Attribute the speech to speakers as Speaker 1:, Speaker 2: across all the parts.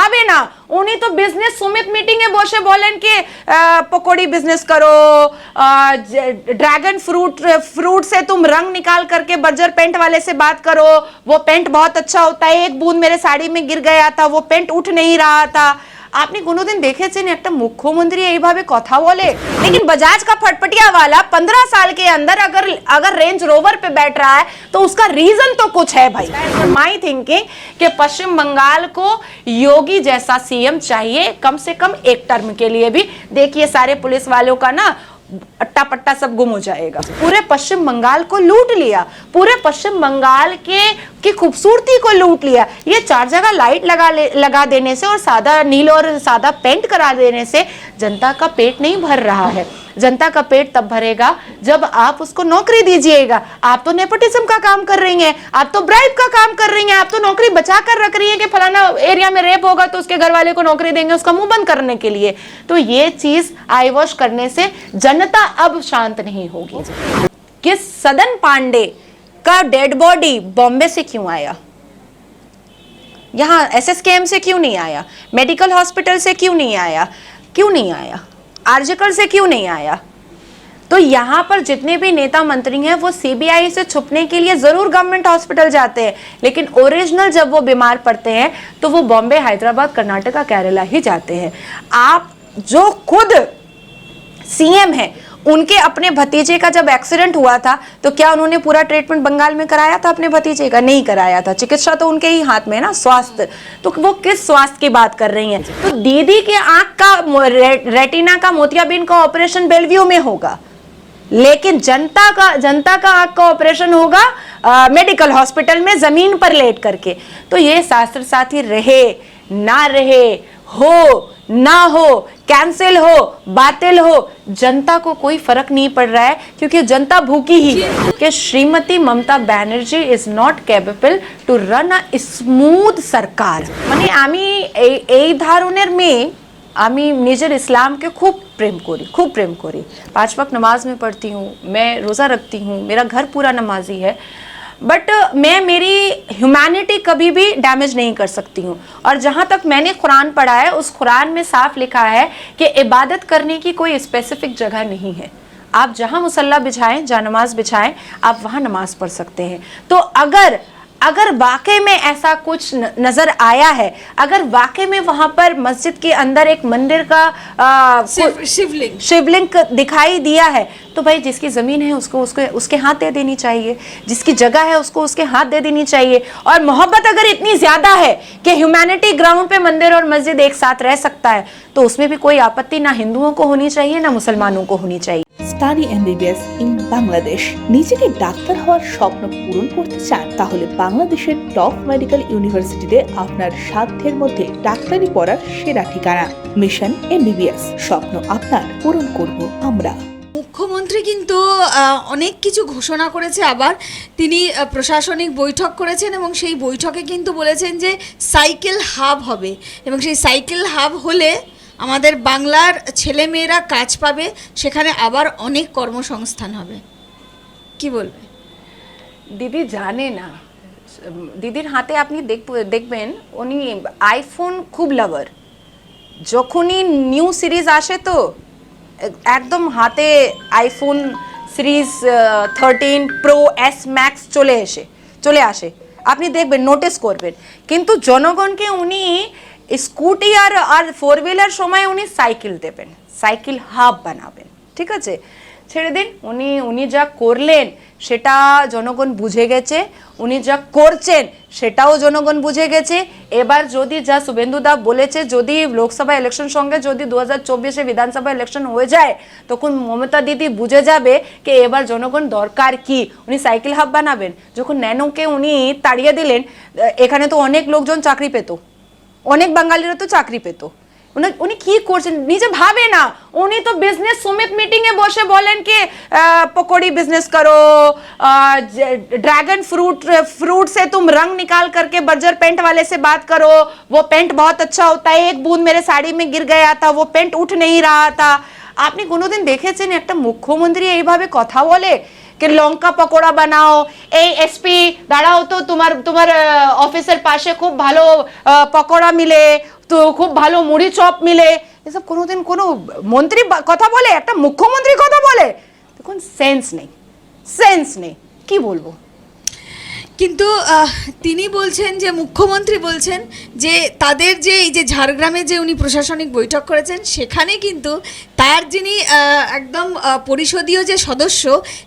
Speaker 1: ভাবে না, উনি তো বিজনেস সুমিত মিটিং এ বসে বলেন कि पकौड़ी बिजनेस करो, ड्रैगन फ्रूट से तुम रंग निकाल करके बर्जर पेंट वाले से बात करो, वो पेंट बहुत अच्छा होता है, एक बूंद मेरे साड़ी में गिर गया था, वो पेंट उठ नहीं रहा था। আপনি কোনোদিন দেখেছেন একটা মুখ্যমন্ত্রী এইভাবে কথা বলে? लेकिन बजाज का फटफटिया वाला 15 साल के अंदर अगर रेंज रोवर पे बैठ रहा है तो उसका रीजन तो कुछ है भाई। माई थिंकिंग कि पश्चिम बंगाल को योगी जैसा सीएम चाहिए, कम से कम एक टर्म के लिए भी। देखिए सारे पुलिस वालों का ना अट्टा पट्टा सब गुम हो जाएगा। पूरे पश्चिम बंगाल को लूट लिया, पूरे पश्चिम बंगाल की खूबसूरती को लूट लिया। ये 4 जगह लाइट लगा देने से और सादा नील और सादा पेंट करा देने से जनता का पेट नहीं भर रहा है। जनता का पेट तब भरेगा जब आप उसको नौकरी दीजिएगा। आप तो नेपोटिज्म का काम कर रही हैं, आप तो ब्राइब का काम कर रही हैं, आप तो नौकरी बचा कर रख रही हैं कि फलाना एरिया में रेप होगा तो उसके घर वाले को नौकरी देंगे उसका मुंह बंद करने के लिए। तो ये चीज आई वॉश करने से जनता अब शांत नहीं होगी। कि सदन पांडे का डेड बॉडी बॉम्बे से क्यों आया, यहाँ एसएसकेएम से क्यों नहीं आया, मेडिकल हॉस्पिटल से क्यों नहीं आया, क्यों नहीं आया, आर्जिकल से क्यों नहीं आया? तो यहाँ पर जितने भी नेता मंत्री हैं वो सीबीआई से छुपने के लिए जरूर गवर्नमेंट हॉस्पिटल जाते हैं, लेकिन ओरिजिनल जब वो बीमार पड़ते हैं तो वो बॉम्बे, हैदराबाद, कर्नाटका, केरला ही जाते हैं। आप जो खुद सीएम है, उनके अपने भतीजे का जब एक्सीडेंट हुआ था तो क्या उन्होंने पूरा ट्रीटमेंट बंगाल में कराया था अपने भतीजे का? नहीं कराया था। चिकित्सा तो उनके ही हाथ में है ना, स्वास्थ्य। तो वो किस स्वास्थ्य की बात कर रही हैं? तो दीदी के आंख का रेटिना का मोतियाबिंद का ऑपरेशन बेलव्यू में होगा, लेकिन जनता का आंख का ऑपरेशन होगा मेडिकल हॉस्पिटल में जमीन पर लेट करके। तो ये शास्त्र साथी रहे ना रहे, हो ना हो, कैंसिल हो, बातिल हो, जनता को कोई फर्क नहीं पड़ रहा है, क्योंकि जनता भूखी ही है कि Shrimati Mamata Banerjee is not capable to run a smooth सरकार। माने आमी এই ধরনের মেয়ে, আমি নিজের ইসলামকে খুব প্রেম করি, 5 वक्त नमाज में पढ़ती हूँ, मैं रोज़ा रखती हूँ, मेरा घर पूरा नमाजी है, बट मैं मेरी ह्यूमैनिटी कभी भी डैमेज नहीं कर सकती हूँ। और जहाँ तक मैंने कुरान पढ़ा है, उस कुरान में साफ लिखा है कि इबादत करने की कोई स्पेसिफिक जगह नहीं है। आप जहाँ मुसल्ला बिछाएं, जहाँ नमाज बिछाएं, आप वहाँ नमाज पढ़ सकते हैं। तो अगर वाकई में ऐसा कुछ नजर आया है, अगर वाकई में वहां पर मस्जिद के अंदर एक मंदिर का शिवलिंग दिखाई दिया है, तो भाई जिसकी जमीन है उसको उसके हाथ दे देनी चाहिए, जिसकी जगह है उसको उसके हाथ दे देनी चाहिए। और मोहब्बत अगर इतनी ज्यादा है कि ह्यूमैनिटी ग्राउंड पे मंदिर और मस्जिद एक साथ रह सकता है, तो उसमें भी कोई आपत्ति ना हिंदुओं को होनी चाहिए ना मुसलमानों को होनी चाहिए।
Speaker 2: Study MBBS in Bangladesh. নিজেকে ডাক্তার হওয়ার স্বপ্ন পূরণ করতে চান? তাহলে বাংলাদেশের টপ মেডিকেল ইউনিভার্সিটিতে আপনার সাধ্যের মধ্যে ডাক্তারি পড়ার সেরা ঠিকানা মিশন এমবিবিএস। স্বপ্ন আপনার পূরণ করব আমরা।
Speaker 3: মুখ্যমন্ত্রী কিন্তু অনেক কিছু ঘোষণা করেছে, আবার তিনি প্রশাসনিক বৈঠক করেছেন এবং সেই বৈঠকে কিন্তু বলেছেন যে সাইকেল হাব হবে, এবং সেই সাইকেল হাব হলে আমাদের বাংলার ছেলেমেয়েরা কাজ পাবে, সেখানে আবার অনেক কর্মসংস্থান হবে। কি বলবে?
Speaker 1: দিদি জানে না, দিদির হাতে আপনি দেখবেন উনি আইফোন খুব লাভার। যখনই নিউ সিরিজ আসে তো একদম হাতে iPhone series 13 pro S max চলে আসে, আপনি দেখবেন, নোটিস করবেন। কিন্তু জনগণকে উনি স্কুটি আর 4 হুইলার সময় উনি সাইকেল দেবেন, সাইকেল হাব বানাবেন। ঠিক আছে, ছেড়ে দিন। উনি যা করলেন সেটা জনগণ বুঝে গেছে, উনি যা করছেন সেটাও জনগণ বুঝে গেছে। এবার যদি যা শুভেন্দুদা বলেছে, যদি লোকসভা ইলেকশন সঙ্গে যদি 2024-এ বিধানসভা ইলেকশন হয়ে যায়, তখন মমতা দিদি বুঝে যাবে যে এবার জনগণ দরকার কি। উনি সাইকেল হাব বানাবেন। যখন ন্যানোকে উনি তাড়িয়ে দিলেন, এখানে তো অনেক লোকজন চাকরি পেত, অনেক বাঙালিরা তো চাকরি পেত। উনি কি করছেন নিজে ভাবে না। উনি তো বিজনেস সুমিত মিটিং এ বসে বলেন कि पकौड़ी बिजनेस करो, ड्रैगन फ्रूट से तुम रंग निकाल करके बर्जर पेंट वाले से बात करो, वो पेंट बहुत अच्छा होता है, एक बूंद मेरे साड़ी में गिर गया था, वो पेंट उठ नहीं रहा था। আপনি কোনোদিন দেখেছেন একটা মুখ্যমন্ত্রী এইভাবে কথা বলে कि লঙ্কা পকোড়া বানাও, এই এসপি দাঁড়াও তো তোমার অফিসের পাশে খুব ভালো পকোড়া মিলে, তো খুব ভালো মুড়ি চপ মিলে, এসব কোনোদিন কোনো মন্ত্রী কথা বলে, একটা মুখ্যমন্ত্রী কথা বলে? দেখুন সেন্স নেই কি বলবো।
Speaker 3: কিন্তু তিনি বলছেন যে মুখ্যমন্ত্রী বলছেন যে তাদের যে এই যে ঝাড়গ্রামে যে উনি প্রশাসনিক বৈঠক করেছেন সেখানে কিন্তু তার যিনি একদম পরিষদীয় যে সদস্য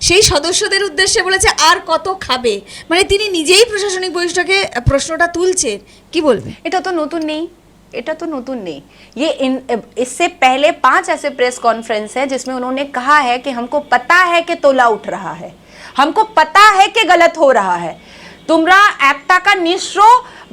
Speaker 3: সেই সদস্যদের উদ্দেশ্যে বলেছে আর কত খাবে, মানে তিনি নিজেই প্রশাসনিক বৈঠকে প্রশ্নটা তুলছেন, কি বলবে?
Speaker 1: এটা তো नतून नहीं। ये इससे पहले 5 ऐसे प्रेस कॉन्फ्रेंस है जिसमें उन्होंने कहा है कि हमको पता है कि तोला उठ रहा है, हमको पता है कि गलत हो रहा है, তোমরা 1 টাকা নিশ্চো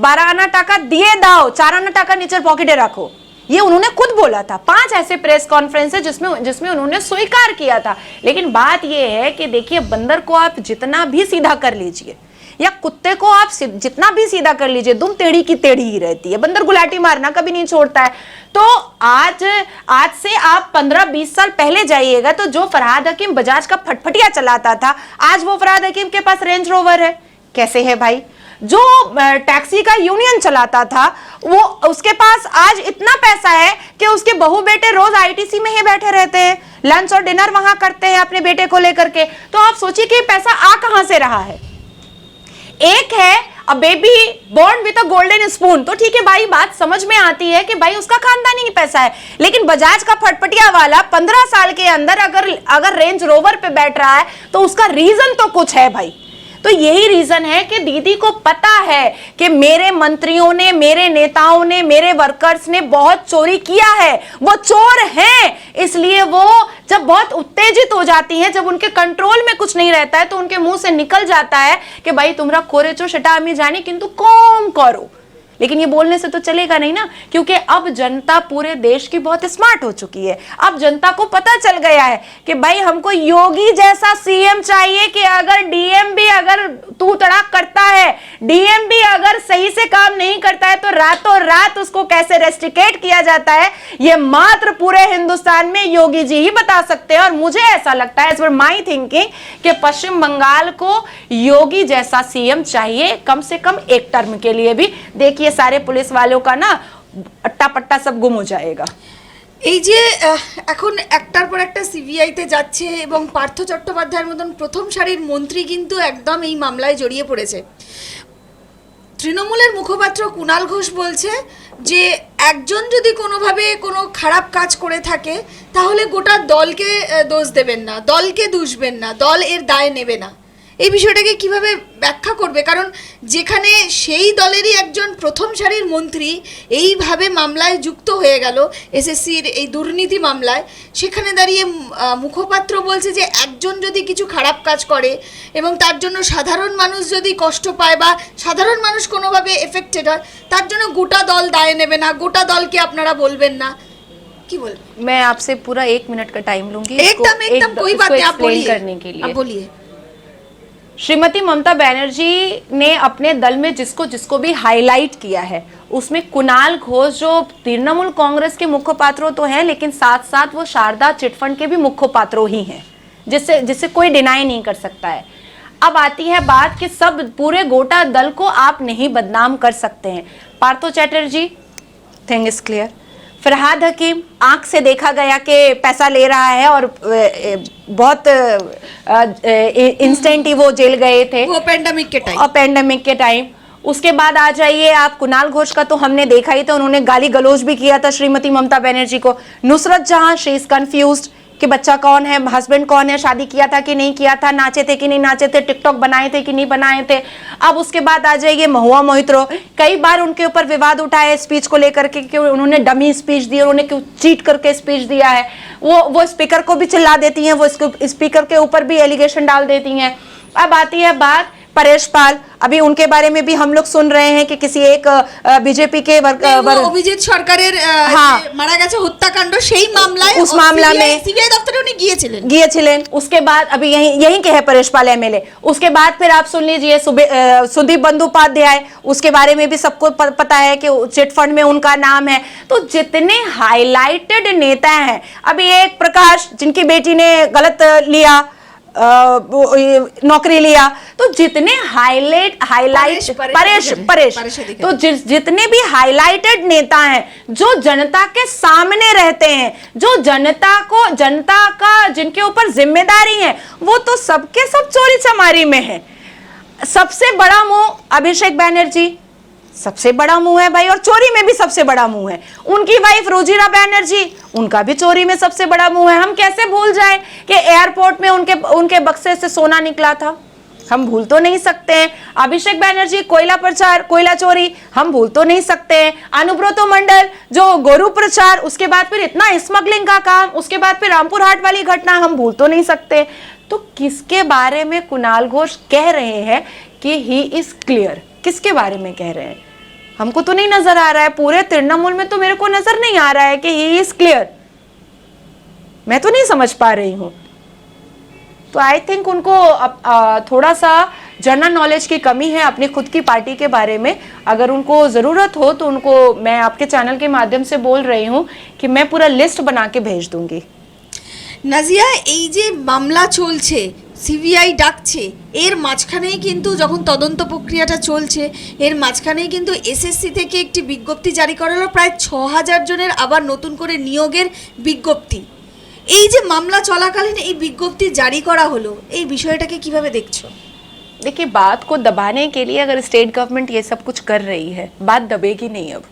Speaker 1: 12 আনা টাকা দিয়ে দাও, 4 আনা টাকা নিচের পকেটে रखो, ये उन्होंने खुद बोला था। 5 ऐसे प्रेस कॉन्फ्रेंस है जिसमें उन्होंने स्वीकार किया था। लेकिन बात ये है कि देखिए, बंदर को आप जितना भी सीधा कर लीजिए या कुत्ते को आप जितना भी सीधा कर लीजिए, दुम टेढ़ी की टेढ़ी ही रहती है। बंदर गुलाटी मारना कभी नहीं छोड़ता है। तो आज से आप 15-20 साल पहले जाइएगा तो जो फरहाद हकीम बजाज का फटफटिया चलाता था, आज वो फरहाद हकीम के पास रेंज रोवर है। कैसे है भाई? जो टैक्सी का यूनियन चलाता था वो उसके पास आज इतना पैसा है कि उसके बहू बेटे रोज आईटीसी में ही बैठे रहते हैं, लंच और डिनर वहां करते हैं अपने बेटे को लेकर के। तो आप सोचिए कि पैसा आ कहां से रहा है। एक है a baby born with a golden spoon, तो ठीक है भाई, बात समझ में आती है कि भाई उसका खानदानी पैसा है। लेकिन बजाज का फटफटिया वाला 15 साल के अंदर अगर रेंज रोवर पे बैठ रहा है तो उसका रीजन तो कुछ है भाई। तो यही रीजन है कि दीदी को पता है कि मेरे मंत्रियों ने, मेरे नेताओं ने, मेरे वर्कर्स ने बहुत चोरी किया है, वो चोर हैं। इसलिए वो जब बहुत उत्तेजित हो जाती हैं, जब उनके कंट्रोल में कुछ नहीं रहता है तो उनके मुंह से निकल जाता है कि भाई तुमरा कोरेचो सेटा आमी जानी किंतु कम करो। लेकिन ये बोलने से तो चलेगा नहीं ना, क्योंकि अब जनता पूरे देश की बहुत स्मार्ट हो चुकी है। अब जनता को पता चल गया है कि भाई हमको योगी जैसा सीएम चाहिए कि अगर डीएम भी अगर तू तड़ाक करता है, डीएम भी अगर सही से काम नहीं करता है तो रातों रात उसको कैसे रेस्ट्रिकेट किया जाता है, ये मात्र पूरे हिंदुस्तान में योगी जी ही बता सकते हैं। और मुझे ऐसा लगता है, इस पर माई थिंकिंग, कि पश्चिम बंगाल को योगी जैसा सीएम चाहिए, कम से कम एक टर्म के लिए भी। देखिए सारे पुलिस वालों का ना अट्टा पट्टा सब गुम हो जाएगा।
Speaker 3: এই যে এখন একটার পর একটা সিবিআইতে যাচ্ছে এবং পার্থ চট্টোপাধ্যায়ের মতন প্রথম সারির মন্ত্রী কিন্তু একদম এই মামলায় জড়িয়ে পড়েছে। তৃণমূলের মুখপাত্র কুণাল ঘোষ বলছে যে একজন যদি কোনোভাবে কোনো খারাপ কাজ করে থাকে তাহলে গোটা দলকে দোষ দেবেন না, দলকে দুষবেন না, দল এর দায় নেবে না। এই বিষয়টাকে কিভাবে ব্যাখ্যা করবে? কারণ যেখানে সেই দলেরই একজন প্রথম সারির মন্ত্রী এইভাবে মামলায় যুক্ত হয়ে গেল, এসএসসির এই দুর্নীতি মামলায়, সেখানে দাঁড়িয়ে মুখপাত্র বলছে যে একজন যদি কিছু খারাপ কাজ করে এবং তার জন্য সাধারণ মানুষ যদি কষ্ট পায় বা সাধারণ মানুষ কোনোভাবে এফেক্টেড হয়, তার জন্য গোটা দল দায় নেবে না, গোটা দলকে আপনারা বলবেন না। কি বলবেন?
Speaker 1: मैं आपसे पूरा 1 मिनट का टाइम लूंगी
Speaker 3: एकदम कोई बात नहीं, आप बोलिए
Speaker 1: करने के लिए।
Speaker 3: आप बोलिए।
Speaker 1: श्रीमती ममता बनर्जी ने अपने दल में जिसको जिसको भी हाईलाइट किया है, उसमें कुणाल घोष जो तृणमूल कांग्रेस के मुखपात्रों तो हैं, लेकिन साथ साथ वो शारदा चिटफंड के भी मुखपात्रों ही हैं, जिससे कोई डिनाई नहीं कर सकता है। अब आती है बात कि सब पूरे गोटा दल को आप नहीं बदनाम कर सकते हैं। Partho Chatterjee, thing is clear. Farhad Hakim, आंख से देखा गया कि पैसा ले रहा है और बहुत इंस्टेंट ही वो जेल गए थे,
Speaker 3: वो पेंडेमिक के टाइम,
Speaker 1: और पेंडेमिक के टाइम। उसके बाद आ जाइए आप कुणाल घोष का, तो हमने देखा ही था, उन्होंने गाली गलौज भी किया था श्रीमती ममता बनर्जी को। नुसरत जहां, शी इज कंफ्यूज्ड कि बच्चा कौन है, हस्बैंड कौन है, शादी किया था कि नहीं किया था, नाचे थे कि नहीं नाचे थे, टिकटॉक बनाए थे कि नहीं बनाए थे। अब उसके बाद आ जाइए महुआ मोहित्रो, कई बार उनके ऊपर विवाद उठा है स्पीच को लेकर के कि उन्होंने डमी स्पीच दी, उन्होंने क्यों चीट करके स्पीच दिया है। वो स्पीकर को भी चिल्ला देती हैं, वो स्पीकर के ऊपर भी एलिगेशन डाल देती हैं। अब आती है बात परेश पाल, अभी उनके बारे में भी हम लोग सुन रहे हैं कि किसी एक बीजेपी के
Speaker 3: অভিজিৎ সরকারের মারা গেছে হত্যাকাণ্ড, সেই মামলায়
Speaker 1: उस मामला में
Speaker 3: সিবিআই দপ্তরে উনি
Speaker 1: গিয়েছিলেন। उसके बाद अभी यहीं के है परेश पाल एमएलए। उसके बाद फिर आप सुन लीजिए सुदीप बंदोपाध्याय, उसके बारे में भी सबको पता है कि चिटफंड में उनका नाम है। तो जितने हाईलाइटेड नेता हैं, अभी एक प्रकाश जिनकी बेटी ने गलत लिया, नौकरी लिया। तो जितने परेश
Speaker 3: अधिकारी।
Speaker 1: तो जितने भी हाईलाइटेड नेता हैं जो जनता के सामने रहते हैं, जो जनता का जिनके ऊपर जिम्मेदारी है, वो तो सबके सब चोरी चमारी में है। सबसे बड़ा मुंह अभिषेक बैनर्जी, सबसे बड़ा मुंह है भाई, और चोरी में भी सबसे बड़ा मुंह है। उनकी वाइफ रोजिरा बैनर्जी, उनका भी चोरी में सबसे बड़ा मुंह है। हम कैसे भूल जाएं कि एयरपोर्ट में उनके बक्से से सोना निकला था, हम भूल तो नहीं सकते हैं। अभिषेक बैनर्जी कोयला चोरी, हम भूल तो नहीं सकते हैं। अनुब्रतो मंडल जो गोरू प्रचार, उसके बाद फिर इतना स्मगलिंग का काम, उसके बाद फिर रामपुर हाट वाली घटना, हम भूल तो नहीं सकते। तो किसके बारे में कुणाल घोष कह रहे हैं कि ही इज क्लियर, किसके बारे में कह रहे हैं? हमको तो नहीं नजर आ रहा है, पूरे तृणमूल में तो मेरे को नजर नहीं आ रहा है कि ही इज क्लियर। मैं तो नहीं समझ पा रही हूं। तो आई थिंक उनको थोड़ा सा जनरल नॉलेज की कमी है अपनी खुद की पार्टी के बारे में। अगर उनको जरूरत हो तो उनको मैं आपके चैनल के माध्यम से बोल रही हूं कि मैं पूरा लिस्ट बना के भेज दूंगी।
Speaker 3: নাজিয়া, এই যে মামলা চলছে, সিবিআই ডাকছে, এর মাঝখানেই কিন্তু যখন তদন্ত প্রক্রিয়াটা চলছে, এর মাঝখানেই কিন্তু এসএসসি থেকে একটি বিজ্ঞপ্তি জারি করা হলো, প্রায় ৬,০০০ জনের আবার নতুন করে নিয়োগের বিজ্ঞপ্তি। এই যে মামলা চলাকালীন এই বিজ্ঞপ্তি জারি করা হলো, এই বিষয়টাকে কিভাবে দেখছো?
Speaker 1: देखिए, बात को दबाने के लिए अगर स्टेट गवर्नमेंट ये सब कुछ कर रही है, बात दबेगी नहीं। अब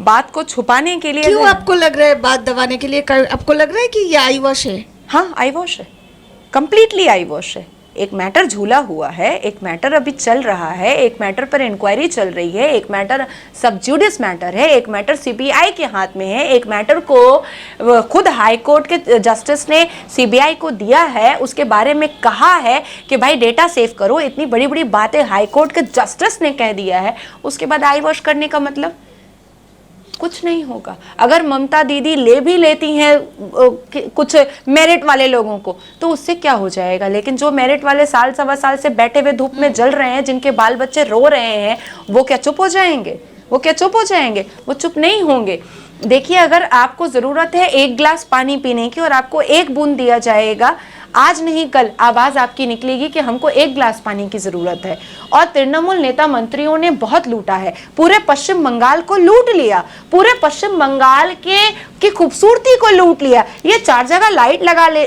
Speaker 1: बात को छुपाने के लिए
Speaker 3: क्यों आपको लग रहा है बात दबाने के लिए आपको लग रहा है कि ये आई वॉश है?
Speaker 1: हाँ, आई वॉश है, कंप्लीटली आई वॉश है। एक मैटर झूला हुआ है, एक मैटर अभी चल रहा है, एक मैटर पर इंक्वायरी चल रही है, एक मैटर सब जुडिस मैटर है, एक मैटर सीबीआई के हाथ में है, एक मैटर को खुद हाई कोर्ट के जस्टिस ने सीबीआई को दिया है, उसके बारे में कहा है कि भाई डेटा सेव करो। इतनी बड़ी बड़ी बातें हाई कोर्ट के जस्टिस ने कह दिया है, उसके बाद आई वॉश करने का मतलब कुछ नहीं होगा। अगर ममता दीदी ले भी लेती हैं कुछ मेरिट वाले लोगों को, तो उससे क्या हो जाएगा? लेकिन जो मेरिट वाले साल सवा साल से बैठे हुए धूप में जल रहे हैं, जिनके बाल बच्चे रो रहे हैं, वो क्या चुप हो जाएंगे? वो क्या चुप हो जाएंगे? वो चुप नहीं होंगे। देखिए, अगर आपको ज़रूरत है एक गिलास पानी पीने की और आपको एक बूंद दिया जाएगा, आज नहीं कल आवाज़ आपकी निकलेगी कि हमको एक गिलास पानी की ज़रूरत है। और तृणमूल नेता मंत्रियों ने बहुत लूटा है, पूरे पश्चिम बंगाल को लूट लिया, पूरे पश्चिम बंगाल की खूबसूरती को लूट लिया। ये 4 जगह लाइट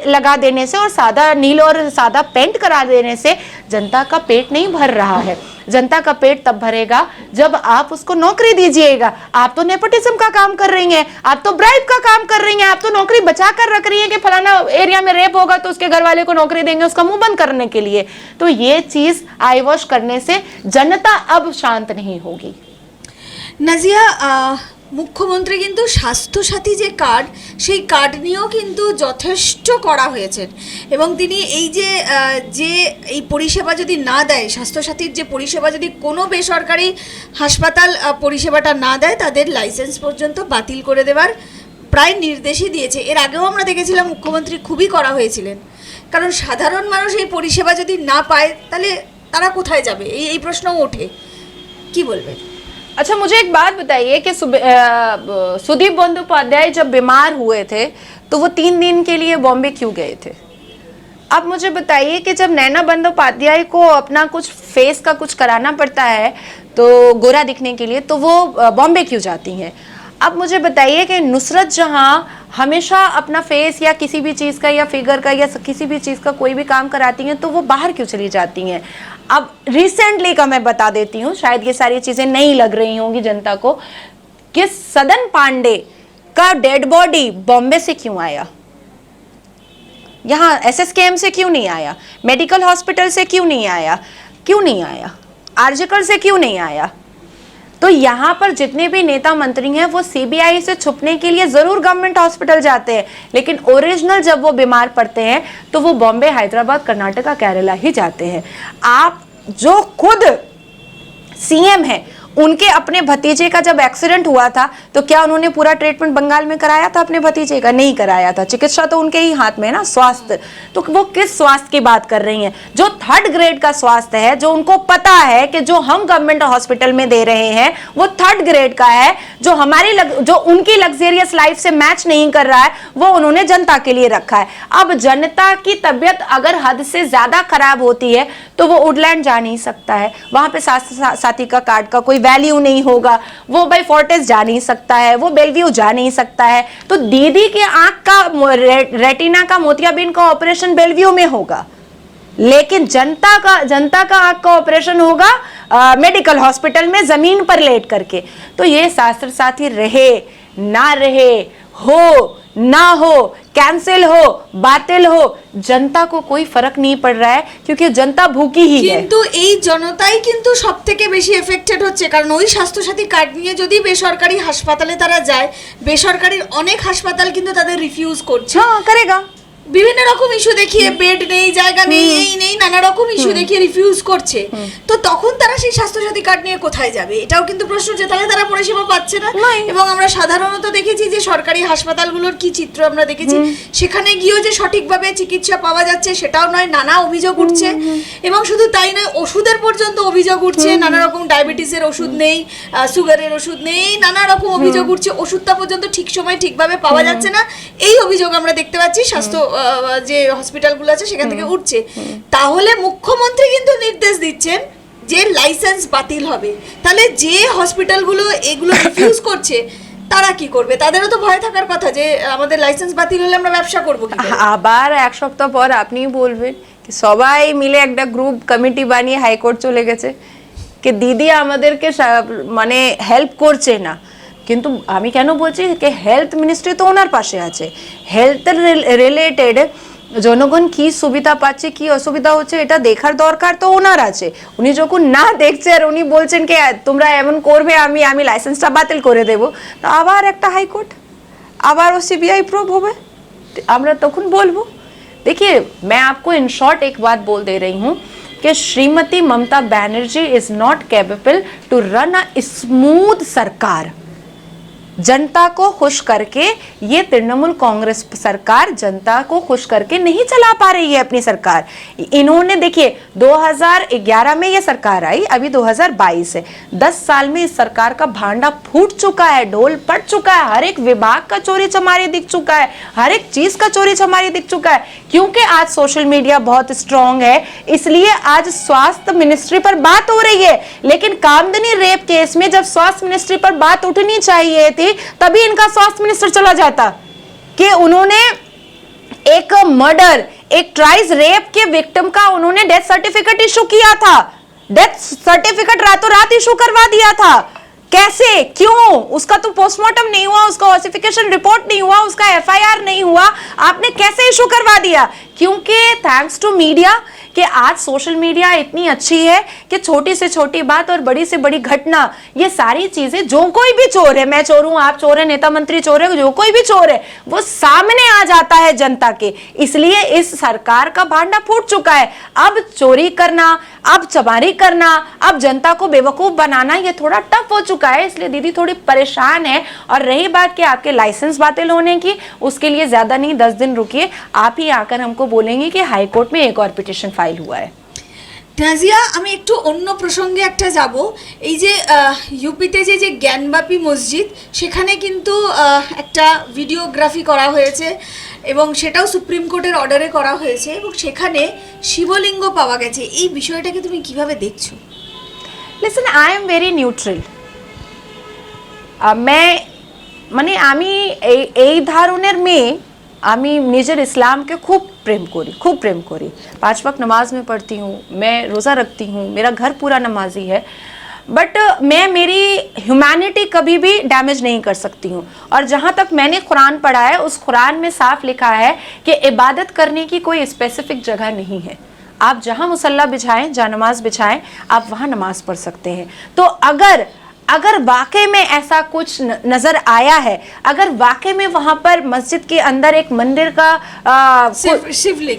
Speaker 1: लगा देने से और सादा नील और सादा पेंट करा देने से जनता का पेट नहीं भर रहा है। जनता का पेट तब भरेगा जब आप उसको नौकरी दीजिएगा। आप तो नेपोटिज्म का काम कर रही हैं, आप तो ब्राइब का काम कर रही हैं, आप तो नौकरी बचा कर रख रही हैं कि फलाना एरिया में रेप होगा तो उसके घर वाले को नौकरी देंगे उसका मुंह बंद करने के लिए। तो ये चीज आई वॉश करने से जनता अब शांत नहीं होगी।
Speaker 3: নাজিয়া, মুখ্যমন্ত্রী কিন্তু স্বাস্থ্যসাথী যে কার্ড, সেই কার্ড নিয়েও কিন্তু যথেষ্ট কড়া হয়েছেন এবং তিনি এই যে এই পরিষেবা যদি না দেয়, স্বাস্থ্যসাথীর যে পরিষেবা যদি কোনো বেসরকারি হাসপাতাল পরিষেবাটা না দেয়, তাদের লাইসেন্স পর্যন্ত বাতিল করে দেওয়ার প্রায় নির্দেশই দিয়েছে। এর আগেও আমরা দেখেছিলাম মুখ্যমন্ত্রী খুবই কড়া হয়েছিলেন, কারণ সাধারণ মানুষ এই পরিষেবা যদি না পায় তাহলে তারা কোথায় যাবে, এই প্রশ্নও ওঠে। কি বলবেন?
Speaker 1: अच्छा, मुझे एक बात बताइए कि सुदीप बंदोपाध्याय जब बीमार हुए थे तो वो 3 दिन के लिए बॉम्बे क्यों गए थे? अब मुझे बताइए कि जब नैना बंदोपाध्याय को अपना कुछ फेस का कुछ कराना पड़ता है तो गोरा दिखने के लिए, तो वो बॉम्बे क्यों जाती हैं? अब मुझे बताइए कि नुसरत जहां हमेशा अपना फेस या किसी भी चीज़ का या फिगर का या किसी भी चीज़ का कोई भी काम कराती हैं तो वो बाहर क्यों चली जाती हैं? अब रिसेंटली का मैं बता देती हूँ, शायद ये सारी चीज़ें नहीं लग रही होंगी जनता को, कि सदन पांडे का डेड बॉडी बॉम्बे से क्यों आया? यहाँ एसएसकेएम से क्यों नहीं आया? मेडिकल हॉस्पिटल से क्यों नहीं आया? क्यों नहीं आया? आरजेकर से क्यों नहीं आया? तो यहाँ पर जितने भी नेता मंत्री हैं वो सीबीआई से छुपने के लिए जरूर गवर्नमेंट हॉस्पिटल जाते हैं, लेकिन ओरिजिनल जब वो बीमार पड़ते हैं तो वो बॉम्बे, हैदराबाद, कर्नाटका, केरला ही जाते हैं। आप जो खुद सीएम है उनके अपने भतीजे का जब एक्सीडेंट हुआ था तो क्या उन्होंने पूरा ट्रीटमेंट बंगाल में कराया था अपने भतीजे का? नहीं कराया था। चिकित्सा तो उनके ही हाथ में है ना, स्वास्थ्य। तो वो किस स्वास्थ्य की बात कर रही हैं? जो 3rd ग्रेड का स्वास्थ्य है, जो उनको पता है कि जो हम गवर्नमेंट हॉस्पिटल में दे रहे हैं वो 3rd ग्रेड का है, जो जो उनकी लग्जरियस लाइफ से मैच नहीं कर रहा है, वो उन्होंने जनता के लिए रखा है। अब जनता की तबियत अगर हद से ज्यादा खराब होती है तो वो वुडलैंड जा नहीं सकता है, वहां पे साथी का कार्ड का कोई वैल्यू नहीं होगा, वो भाई फोर्टिस जा नहीं सकता है, वो बेलव्यू जा नहीं सकता है। तो दीदी के आंख का रेटिना का मोतियाबिंद का ऑपरेशन बेलव्यू में होगा, लेकिन जनता का आंख का ऑपरेशन होगा मेडिकल हॉस्पिटल में जमीन पर लेट करके। तो ये शास्त्र साथी रहे ना रहे, हो ना हो, कैंसिल हो, बातिल हो, जनता को कोई फर्क नहीं पड़ रहा है, क्योंकि जनता भूखी ही है।
Speaker 3: কিন্তু এই জনতাই কিন্তু সবথেকে বেশি এফেক্টেড হচ্ছে, কারণ ওই স্বাস্থ্যসাথী কার্ড নিয়ে যদি বেসরকারি হাসপাতালে তারা যায়, বেসরকারির অনেক হাসপাতাল কিন্তু তাদের রিফিউজ করছে।
Speaker 1: हाँ करेगा।
Speaker 3: বিভিন্ন রকম ইস্যু দেখিয়ে বেড নেই, জায়গা নেই, এই নেই, নানা রকম ইস্যু দেখিয়ে রিফিউজ করছে। তো তখন তারা সেই স্বাস্থ্যসাথী কার্ড নিয়ে কোথায় যাবে? এটাও কিন্তু প্রশ্ন, যে তাহলে তারা পরিষেবা পাচ্ছে না। এবং আমরা সাধারণত দেখেছি যে সরকারি হাসপাতালগুলোর কি চিত্র আমরা দেখেছি, সেখানে গিয়েও যে সঠিকভাবে চিকিৎসা পাওয়া যাচ্ছে সেটাও নয়, নানা অভিযোগ উঠছে। এবং শুধু তাই নয়, ওষুধের পর্যন্ত অভিযোগ উঠছে, নানা রকম ডায়াবেটিসের ওষুধ নেই, সুগারের ওষুধ নেই, নানা রকম অভিযোগ উঠছে, ওষুধটা পর্যন্ত ঠিক সময় ঠিকভাবে পাওয়া যাচ্ছে না, এই অভিযোগ আমরা দেখতে পাচ্ছি স্বাস্থ্য যে হসপিটালগুলো আছে সেখান থেকে উঠছে। তাহলে মুখ্যমন্ত্রী কিন্তু নির্দেশ দিচ্ছেন যে লাইসেন্স বাতিল হবে। তাহলে যে হসপিটালগুলো এগুলো রিফিউজ করছে তারা কি করবে? তাদেরও তো ভয় থাকার কথা যে আমাদের লাইসেন্স বাতিল হলে আমরা ব্যবসা করব কি করে।
Speaker 1: আবার এক সপ্তাহ পর আপনি বলবেন কি সবাই মিলে একটা গ্রুপ কমিটি বানিয়ে হাইকোর্ট চলে গেছে कि दीदी আমাদেরকে মানে হেল্প করছে না। কিন্তু আমি কেন বলছি कि হেলথ মিনিস্ট্রি তো ওনার পাশে আছে, হেলথ রিলেটেড জনগণ কি সুবিধা পাচ্ছে কি অসুবিধা হচ্ছে এটা দেখার দরকার তো ওনার আছে। উনি যখন না দেখছে আর উনি বলছেন कि তোমরা এমন করবে আমি লাইসেন্সটা বাতিল করে দেব, তো আবার একটা হাইকোর্ট, আবার ও सीबीआई প্রোব হবে, আমরা তখন বলবো। देखिए मैं आपको इन शॉर्ट एक बात बोल दे रही हूँ कि Shrimati Mamata Banerjee is not capable to run a smooth सरकार। जनता को खुश करके ये तृणमूल कांग्रेस सरकार जनता को खुश करके नहीं चला पा रही है अपनी सरकार। इन्होंने देखिए 2011 में ये सरकार आई, अभी 2022 है, 10 साल में इस सरकार का भांडा फूट चुका है, ढोल पड़ चुका है, हर एक विभाग का चोरी चमारी दिख चुका है, हर एक चीज का चोरी चमारी दिख चुका है। क्योंकि आज सोशल मीडिया बहुत स्ट्रांग है, इसलिए आज स्वास्थ्य मिनिस्ट्री पर बात हो रही है। लेकिन कामदनी रेप केस में जब स्वास्थ्य मिनिस्ट्री पर बात उठनी चाहिए थी तभी इनका स्वास्थ्य मिनिस्टर चला जाता कि उन्होंने एक मर्डर, एक ट्राइज रेप के विक्टिम का उन्होंने डेथ सर्टिफिकेट इशू किया था, डेथ सर्टिफिकेट रातों रात इशू करवा दिया था। कैसे, क्यों? उसका तो पोस्टमार्टम नहीं हुआ, उसका ऑसिफिकेशन रिपोर्ट नहीं हुआ, उसका एफआईआर नहीं हुआ, आपने कैसे इशू करवा दिया? क्योंकि थैंक्स टू मीडिया कि आज सोशल मीडिया इतनी अच्छी है कि छोटी से छोटी बात और बड़ी से बड़ी घटना, ये सारी चीजें, जो कोई भी चोर है, मैं चोर हूं, आप चोर है, नेता मंत्री चोर है, जो कोई भी चोर है वो सामने आ जाता है जनता के। इसलिए इस सरकार का भांडा फूट चुका है। अब चोरी करना, अब चमारी करना, अब जनता को बेवकूफ बनाना ये थोड़ा टफ हो चुका है, इसलिए दीदी थोड़ी परेशान है। और रही बात कि आपके लाइसेंस बातिल होने की, उसके लिए ज्यादा नहीं 10 दिन रुकिए, आप ही आकर हमको बोलेंगे कि हाईकोर्ट में एक और पिटिशन फाइल हुआ है।
Speaker 3: নাজিয়া, আমি একটু অন্য প্রসঙ্গে একটা যাব। এই যে ইউপিতে যে জ্ঞানবাপী মসজিদ, সেখানে কিন্তু একটা ভিডিওগ্রাফি করা হয়েছে এবং সেটাও সুপ্রিম কোর্টের অর্ডারে করা হয়েছে এবং সেখানে শিবলিঙ্গ পাওয়া গেছে। এই বিষয়টাকে তুমি কিভাবে দেখছো?
Speaker 1: Listen, I am very neutral. মানে আমি এই ধরনের মেয়ে, আমি নিজের ইসলামকে খুব प्रेम करी 5 वक्त नमाज में पढ़ती हूँ, मैं रोज़ा रखती हूँ, मेरा घर पूरा नमाजी है, बट मैं मेरी ह्यूमैनिटी कभी भी डैमेज नहीं कर सकती हूँ। और जहाँ तक मैंने कुरान पढ़ा है, उस कुरान में साफ लिखा है कि इबादत करने की कोई स्पेसिफिक जगह नहीं है। आप जहाँ मुसल्ला बिछाएं, जहाँ नमाज बिछाएं, आप वहाँ नमाज पढ़ सकते हैं। तो अगर वाकई में ऐसा कुछ नजर आया है, अगर वाकई में वहां पर मस्जिद के अंदर एक मंदिर का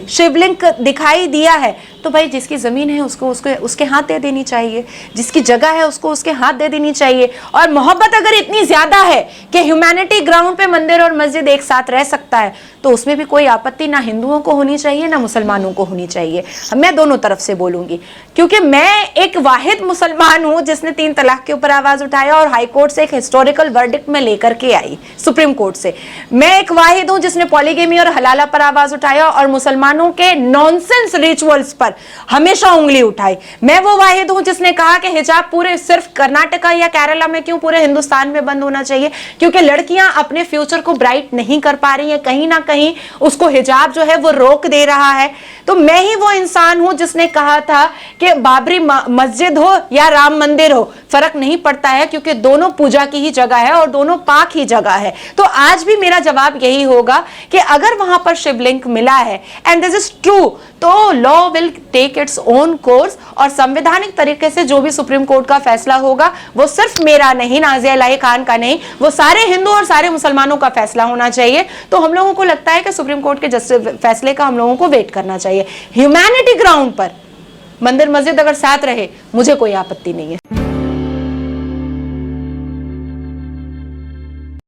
Speaker 1: शिवलिंग दिखाई दिया है, तो तो भाई जिसकी ज़मीन है उसको उसके हाथ दे देनी चाहिए, जिसकी जगह है उसको उसके हाथ दे देनी चाहिए। और मोहब्बत अगर इतनी ज़्यादा है कि ह्यूमैनिटी ग्राउंड पे मंदिर और मस्जिद एक साथ रह सकता है, तो उसमें भी कोई आपत्ति ना हिंदुओं को होनी चाहिए ना मुसलमानों को होनी चाहिए। मैं दोनों तरफ से बोलूँगी, क्योंकि मैं एक वाहिद मुसलमान हूँ जिसने 3 तलाक के ऊपर आवाज़ उठाया और हाई कोर्ट से एक हिस्टोरिकल वर्डिक्ट में लेकर के आई, सुप्रीम कोर्ट से। मैं एक वाहिद हूँ जिसने पॉलीगेमी और हलाला पर आवाज़ उठाया और मुसलमानों के नॉनसेंस रिचुअल्स पर हमेशा उंगली उठाई। मैं वो वाहिद हूँ जिसने कहा कि हिजाब पूरे सिर्फ कर्नाटका या केरला में क्यों, पूरे हिंदुस्तान में बंद होना चाहिए, क्योंकि लड़कियां अपने फ्यूचर को ब्राइट नहीं कर पा रही हैं, कहीं ना कहीं उसको हिजाब जो है वो रोक दे रहा है। तो मैं ही वो इंसान हूं जिसने कहा था कि बाबरी मस्जिद हो या राम मंदिर हो, फर्क नहीं पड़ता है, क्योंकि दोनों पूजा की ही जगह है और दोनों पाक ही जगह है। तो आज भी मेरा जवाब यही होगा कि अगर वहां पर शिवलिंग मिला है एंड दिस इज ट्रू, तो law will take its own course और संवैधानिक तरीके से जो भी सुप्रीम कोर्ट का फैसला होगा वो सिर्फ मेरा नहीं, नाज़िया इलाही खान का नहीं, वो सारे हिंदू और सारे मुसलमानों का फैसला होना चाहिए। तो हम लोगों को लगता है कि सुप्रीम कोर्ट के फैसले का हम लोगों को वेट करना चाहिए। ह्यूमैनिटी ग्राउंड पर मंदिर मस्जिद अगर साथ रहे, मुझे कोई आपत्ति नहीं है।